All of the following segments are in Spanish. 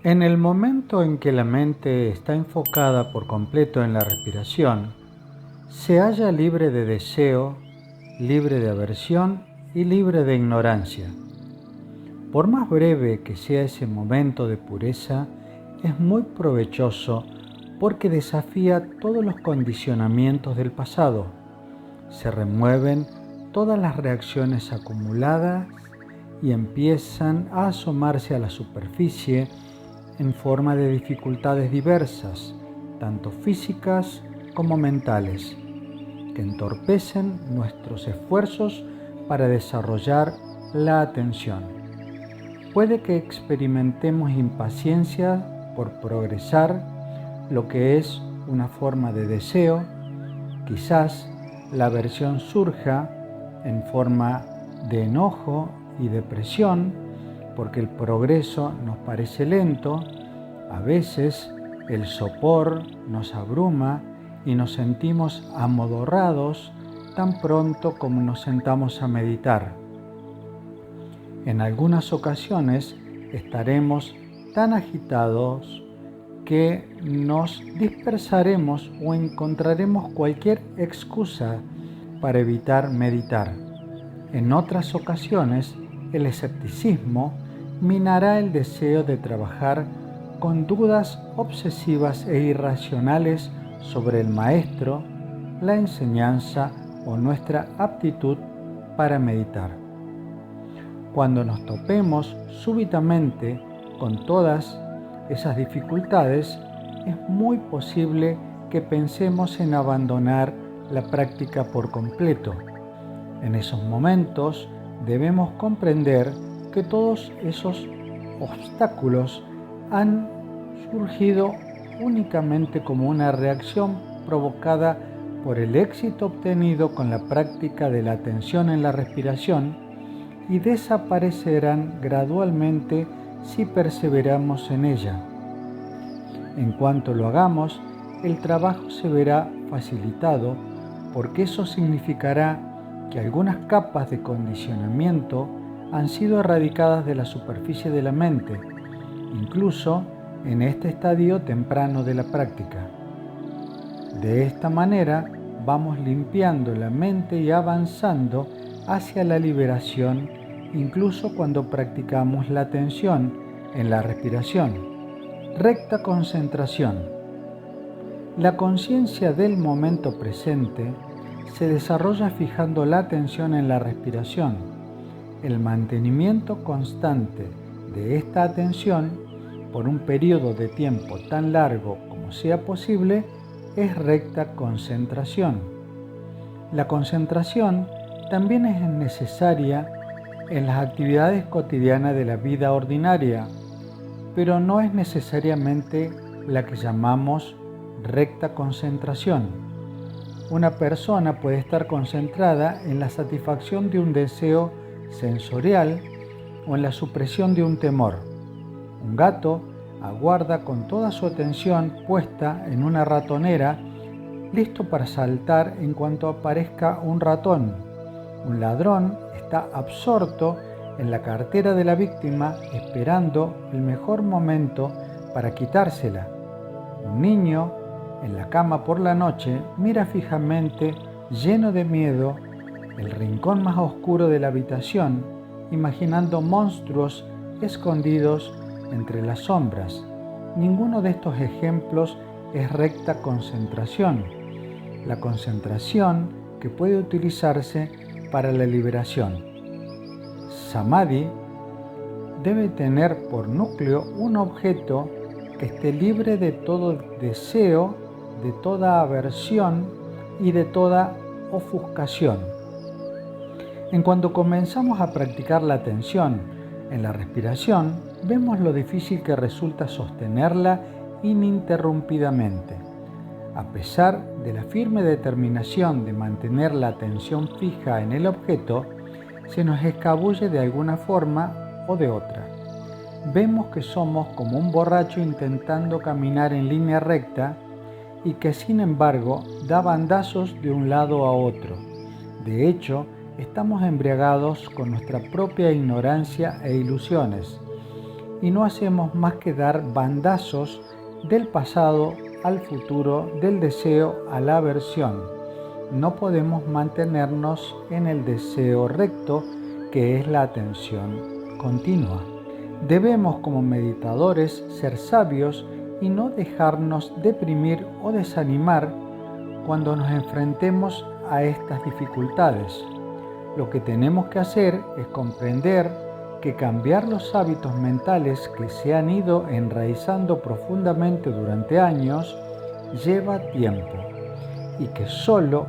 En el momento en que la mente está enfocada por completo en la respiración, se halla libre de deseo, libre de aversión y libre de ignorancia. Por más breve que sea ese momento de pureza, es muy provechoso porque desafía todos los condicionamientos del pasado. Se remueven todas las reacciones acumuladas y empiezan a asomarse a la superficie en forma de dificultades diversas, tanto físicas como mentales, que entorpecen nuestros esfuerzos para desarrollar la atención. Puede que experimentemos impaciencia por progresar, lo que es una forma de deseo. Quizás la aversión surja en forma de enojo y depresión, porque el progreso nos parece lento. A veces el sopor nos abruma y nos sentimos amodorrados tan pronto como nos sentamos a meditar. En algunas ocasiones estaremos tan agitados que nos dispersaremos o encontraremos cualquier excusa para evitar meditar. En otras ocasiones, el escepticismo minará el deseo de trabajar con dudas obsesivas e irracionales sobre el maestro, la enseñanza o nuestra aptitud para meditar. Cuando nos topemos súbitamente con todas esas dificultades, es muy posible que pensemos en abandonar la práctica por completo. En esos momentos debemos comprender que todos esos obstáculos han surgido únicamente como una reacción provocada por el éxito obtenido con la práctica de la atención en la respiración y desaparecerán gradualmente si perseveramos en ella. En cuanto lo hagamos, el trabajo se verá facilitado porque eso significará que algunas capas de condicionamiento han sido erradicadas de la superficie de la mente, incluso en este estadio temprano de la práctica. De esta manera vamos limpiando la mente y avanzando hacia la liberación, incluso cuando practicamos la atención en la respiración. Recta concentración. La conciencia del momento presente se desarrolla fijando la atención en la respiración. El mantenimiento constante de esta atención por un periodo de tiempo tan largo como sea posible es recta concentración. La concentración también es necesaria en las actividades cotidianas de la vida ordinaria, pero no es necesariamente la que llamamos recta concentración. Una persona puede estar concentrada en la satisfacción de un deseo sensorial o en la supresión de un temor. Un gato aguarda con toda su atención puesta en una ratonera, listo para saltar en cuanto aparezca un ratón. Un ladrón está absorto en la cartera de la víctima, esperando el mejor momento para quitársela. Un niño en la cama por la noche mira fijamente, lleno de miedo, el rincón más oscuro de la habitación, imaginando monstruos escondidos entre las sombras. Ninguno de estos ejemplos es recta concentración. La concentración que puede utilizarse para la liberación. Samadhi debe tener por núcleo un objeto que esté libre de todo deseo, de toda aversión y de toda ofuscación. En cuanto comenzamos a practicar la atención en la respiración, vemos lo difícil que resulta sostenerla ininterrumpidamente. A pesar de la firme determinación de mantener la atención fija en el objeto, se nos escabulle de alguna forma o de otra. Vemos que somos como un borracho intentando caminar en línea recta y que sin embargo da bandazos de un lado a otro. De hecho, estamos embriagados con nuestra propia ignorancia e ilusiones. y no hacemos más que dar bandazos del pasado al futuro, del deseo a la aversión. No podemos mantenernos en el deseo recto, que es la atención continua. Debemos, como meditadores, ser sabios y no dejarnos deprimir o desanimar cuando nos enfrentemos a estas dificultades. Lo que tenemos que hacer es comprender que cambiar los hábitos mentales que se han ido enraizando profundamente durante años lleva tiempo y que solo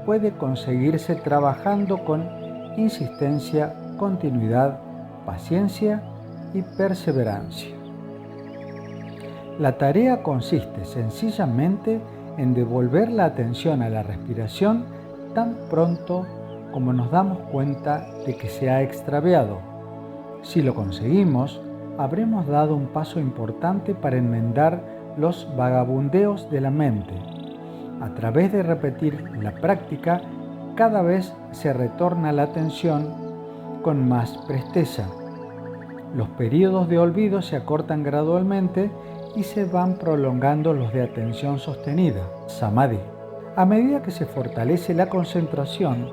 puede conseguirse trabajando con insistencia, continuidad, paciencia y perseverancia. La tarea consiste sencillamente en devolver la atención a la respiración tan pronto como nos damos cuenta de que se ha extraviado. Si lo conseguimos, habremos dado un paso importante para enmendar los vagabundeos de la mente. A través de repetir la práctica, cada vez se retorna la atención con más presteza. Los periodos de olvido se acortan gradualmente y se van prolongando los de atención sostenida, samadhi. A medida que se fortalece la concentración,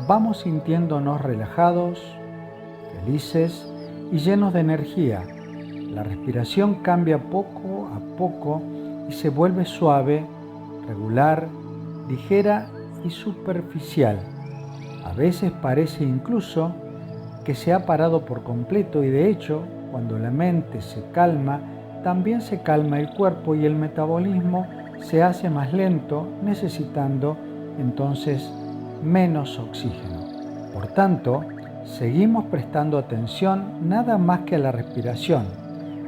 vamos sintiéndonos relajados, felices y llenos de energía. La respiración cambia poco a poco y se vuelve suave, regular, ligera y superficial. A veces parece incluso que se ha parado por completo y de hecho, cuando la mente se calma, también se calma el cuerpo y el metabolismo se hace más lento, necesitando entonces menos oxígeno. Por tanto, seguimos prestando atención nada más que a la respiración.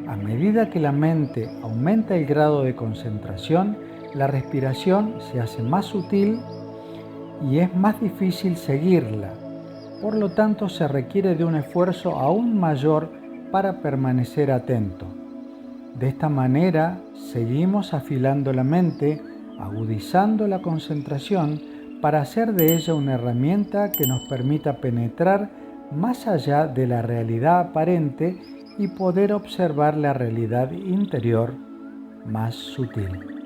A medida que la mente aumenta el grado de concentración, la respiración se hace más sutil y es más difícil seguirla. Por lo tanto, se requiere de un esfuerzo aún mayor para permanecer atento. De esta manera, seguimos afilando la mente, agudizando la concentración para hacer de ella una herramienta que nos permita penetrar más allá de la realidad aparente y poder observar la realidad interior más sutil.